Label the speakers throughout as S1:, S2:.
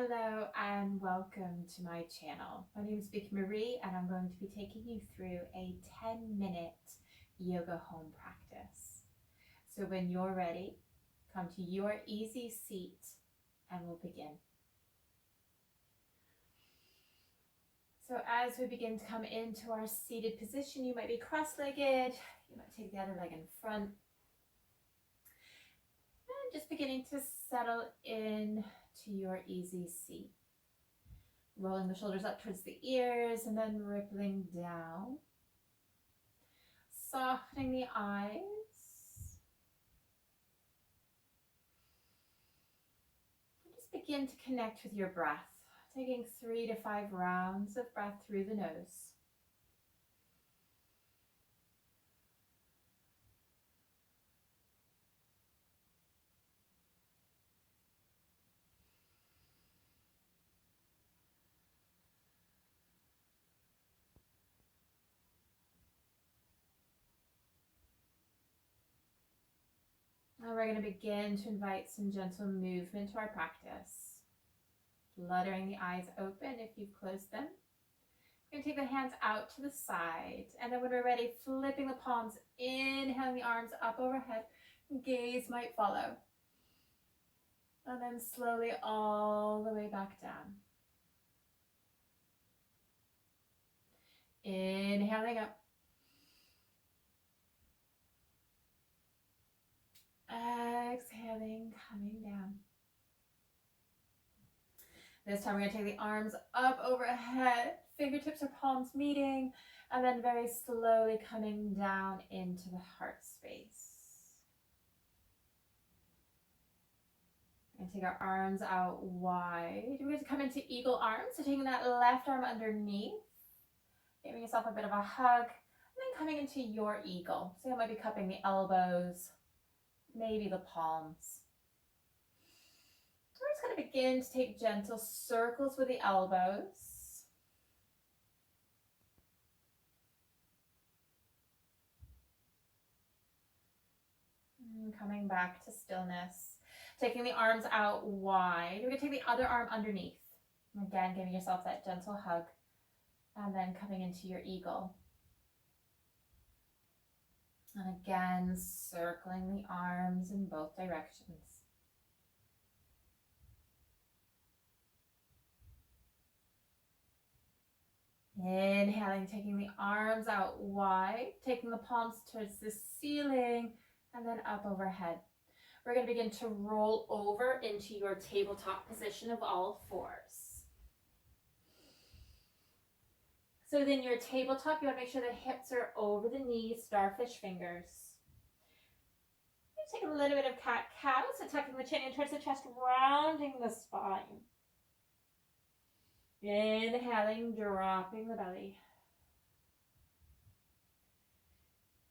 S1: Hello and welcome to my channel. My name is Vickie-Marie and I'm going to be taking you through a 10-minute yoga home practice. So when you're ready, come to your easy seat and we'll begin. So as we begin to come into our seated position, you might be cross-legged, you might take the other leg in front. And just beginning to settle in to your easy seat. Rolling the shoulders up towards the ears and then rippling down. Softening the eyes. And just begin to connect with your breath, taking 3 to 5 rounds of breath through the nose. Now we're going to begin to invite some gentle movement to our practice. Fluttering the eyes open if you've closed them. We're going to take the hands out to the side, and then when we're ready, flipping the palms, inhaling the arms up overhead, gaze might follow. And then slowly all the way back down. Inhaling up. Exhaling, coming down. This time we're going to take the arms up overhead, fingertips or palms meeting, and then very slowly coming down into the heart space. And take our arms out wide. We're going to come into eagle arms, so taking that left arm underneath, giving yourself a bit of a hug, and then coming into your eagle. So you might be cupping the elbows, maybe the palms. We're just going to begin to take gentle circles with the elbows. And coming back to stillness. Taking the arms out wide. We're going to take the other arm underneath. Again, giving yourself that gentle hug. And then coming into your eagle. And again, circling the arms in both directions. Inhaling, taking the arms out wide, taking the palms towards the ceiling, and then up overhead. We're going to begin to roll over into your tabletop position of all fours. So within your tabletop, you want to make sure the hips are over the knees, starfish fingers. Take a little bit of cat-cow, so tucking the chin in towards the chest, rounding the spine. Inhaling, dropping the belly.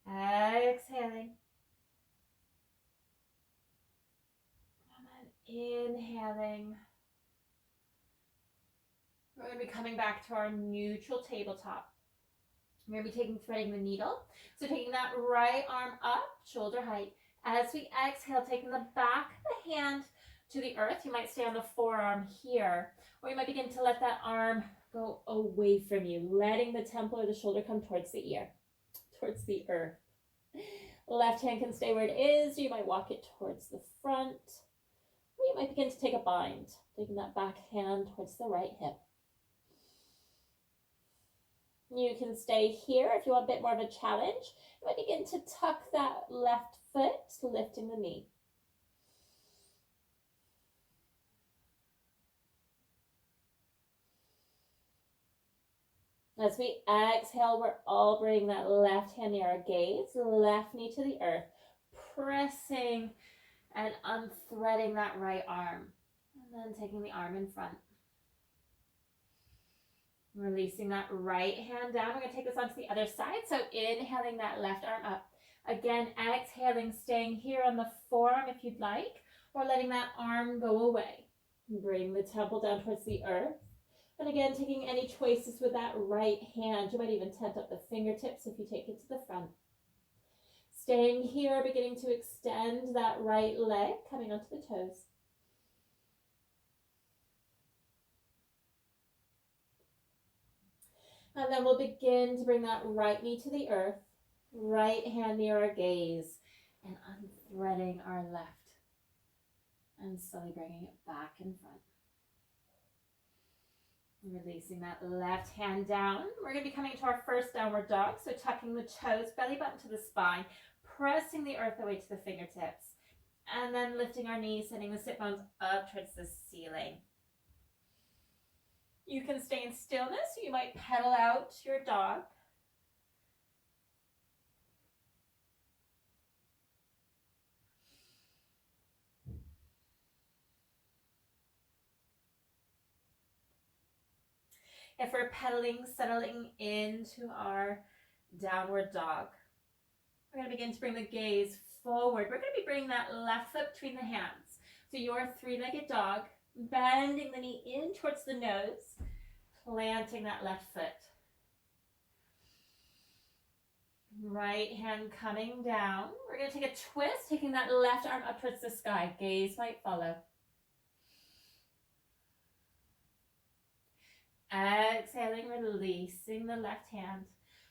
S1: Exhaling. And then inhaling. We're going to be coming back to our neutral tabletop. We're going to be threading the needle. So taking that right arm up, shoulder height. As we exhale, taking the back of the hand to the earth. You might stay on the forearm here, or you might begin to let that arm go away from you, letting the temple or the shoulder come towards the ear, towards the earth. Left hand can stay where it is. You might walk it towards the front, or you might begin to take a bind, taking that back hand towards the right hip. You can stay here if you want a bit more of a challenge. You might begin to tuck that left foot, lifting the knee. As we exhale, we're all bringing that left hand near our gaze, left knee to the earth, pressing and unthreading that right arm, and then taking the arm in front. Releasing that right hand down. We're going to take this onto the other side. So inhaling that left arm up. Again, exhaling, staying here on the forearm if you'd like, or letting that arm go away. Bring the temple down towards the earth. And again, taking any choices with that right hand. You might even tent up the fingertips if you take it to the front. Staying here, beginning to extend that right leg, coming onto the toes. And then we'll begin to bring that right knee to the earth, right hand near our gaze, and unthreading our left. And slowly bringing it back in front. Releasing that left hand down. We're going to be coming to our first downward dog. So tucking the toes, belly button to the spine, pressing the earth away to the fingertips. And then lifting our knees, sending the sit bones up towards the ceiling. You can stay in stillness. You might pedal out your dog. If we're pedaling, settling into our downward dog, we're going to begin to bring the gaze forward. We're going to be bringing that left foot between the hands. So your three-legged dog, bending the knee in towards the nose, planting that left foot. Right hand coming down. We're going to take a twist, taking that left arm up towards the sky. Gaze might follow. Exhaling, releasing the left hand.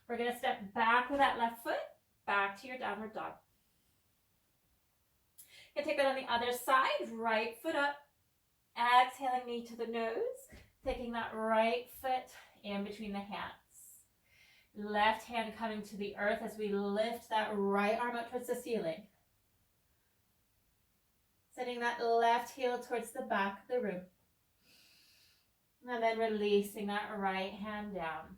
S1: We're going to step back with that left foot, back to your downward dog. You can take that on the other side, right foot up. Exhaling, knee to the nose, taking that right foot in between the hands. Left hand coming to the earth as we lift that right arm up towards the ceiling. Setting that left heel towards the back of the room. And then releasing that right hand down.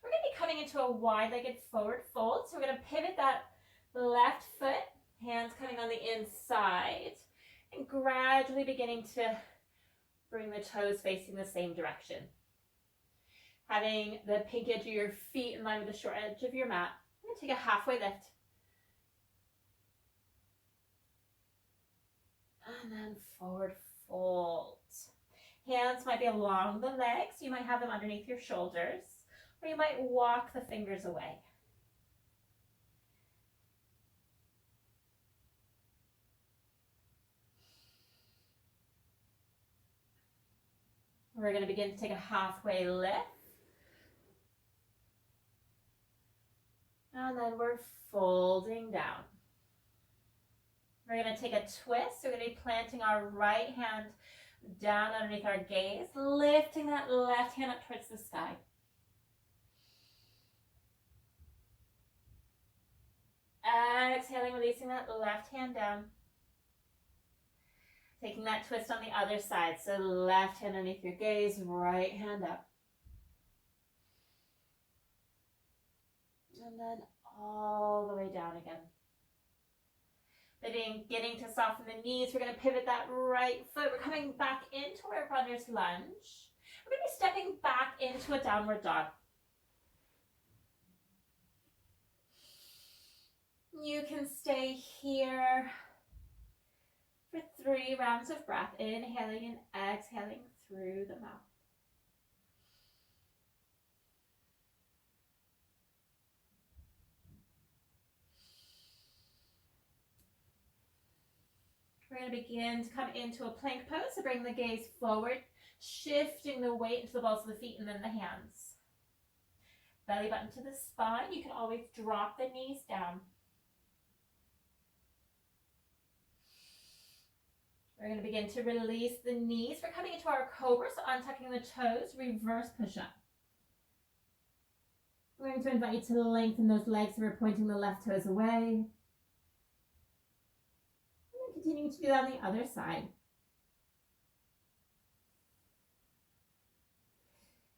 S1: We're going to be coming into a wide-legged forward fold. So we're going to pivot that left foot, hands coming on the inside, and gradually beginning to bring the toes facing the same direction. Having the pink edge of your feet in line with the short edge of your mat. I'm going to take a halfway lift. And then forward fold. Hands might be along the legs. You might have them underneath your shoulders, or you might walk the fingers away. We're going to begin to take a halfway lift. And then we're folding down. We're going to take a twist. We're going to be planting our right hand down underneath our gaze, lifting that left hand up towards the sky. Exhaling, releasing that left hand down. Taking that twist on the other side. So left hand underneath your gaze, right hand up. And then all the way down again. Beginning to soften the knees. We're going to pivot that right foot. We're coming back into our runner's lunge. We're going to be stepping back into a downward dog. You can stay here for 3 rounds of breath, inhaling and exhaling through the mouth. We're going to begin to come into a plank pose. So bring the gaze forward, shifting the weight into the balls of the feet and then the hands. Belly button to the spine. You can always drop the knees down. We're going to begin to release the knees. We're coming into our cobra, so untucking the toes, reverse push-up. We're going to invite you to lengthen those legs, so we're pointing the left toes away. Continuing to do that on the other side.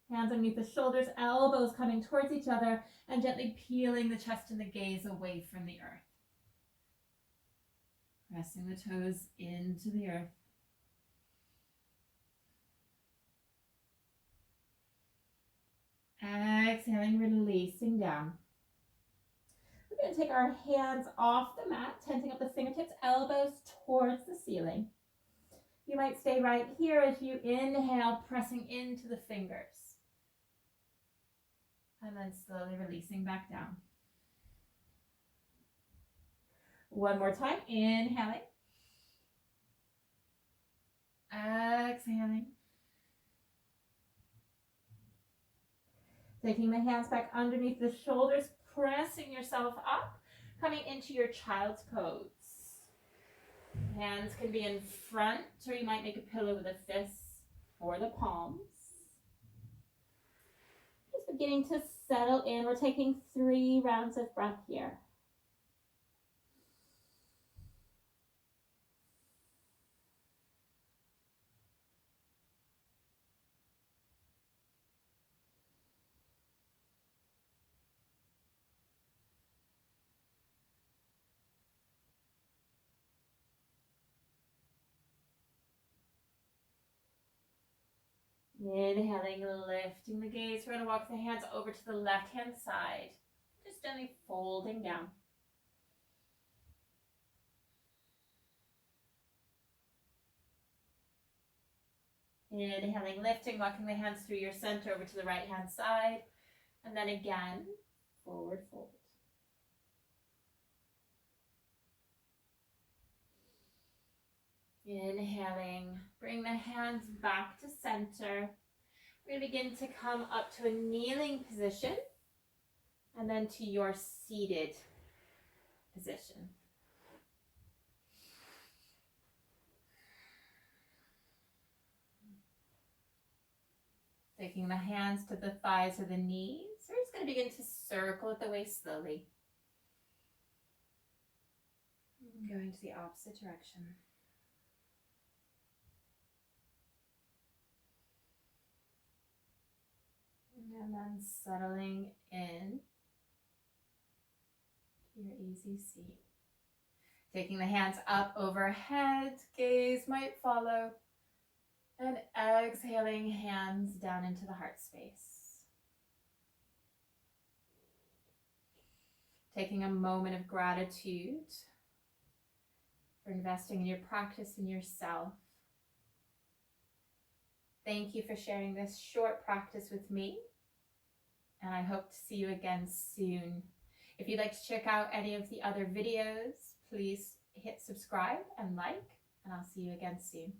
S1: Hands underneath the shoulders, elbows coming towards each other, and gently peeling the chest and the gaze away from the earth. Pressing the toes into the earth. Exhaling, releasing down. We're going to take our hands off the mat, tensing up the fingertips, elbows towards the ceiling. You might stay right here as you inhale, pressing into the fingers. And then slowly releasing back down. One more time, inhaling. Exhaling. Taking the hands back underneath the shoulders, pressing yourself up, coming into your child's pose. Hands can be in front, or you might make a pillow with the fists or the palms. Just beginning to settle in. We're taking 3 rounds of breath here. Inhaling, lifting the gaze. We're going to walk the hands over to the left-hand side. Just gently folding down. Inhaling, lifting, walking the hands through your center over to the right-hand side. And then again, forward fold. Inhaling, bring the hands back to center. We're going to begin to come up to a kneeling position and then to your seated position. Taking the hands to the thighs or the knees. We're just going to begin to circle at the waist slowly. Going to the opposite direction. And then settling in to your easy seat. Taking the hands up overhead, gaze might follow. And exhaling, hands down into the heart space. Taking a moment of gratitude for investing in your practice and yourself. Thank you for sharing this short practice with me. And I hope to see you again soon. If you'd like to check out any of the other videos, please hit subscribe and like, and I'll see you again soon.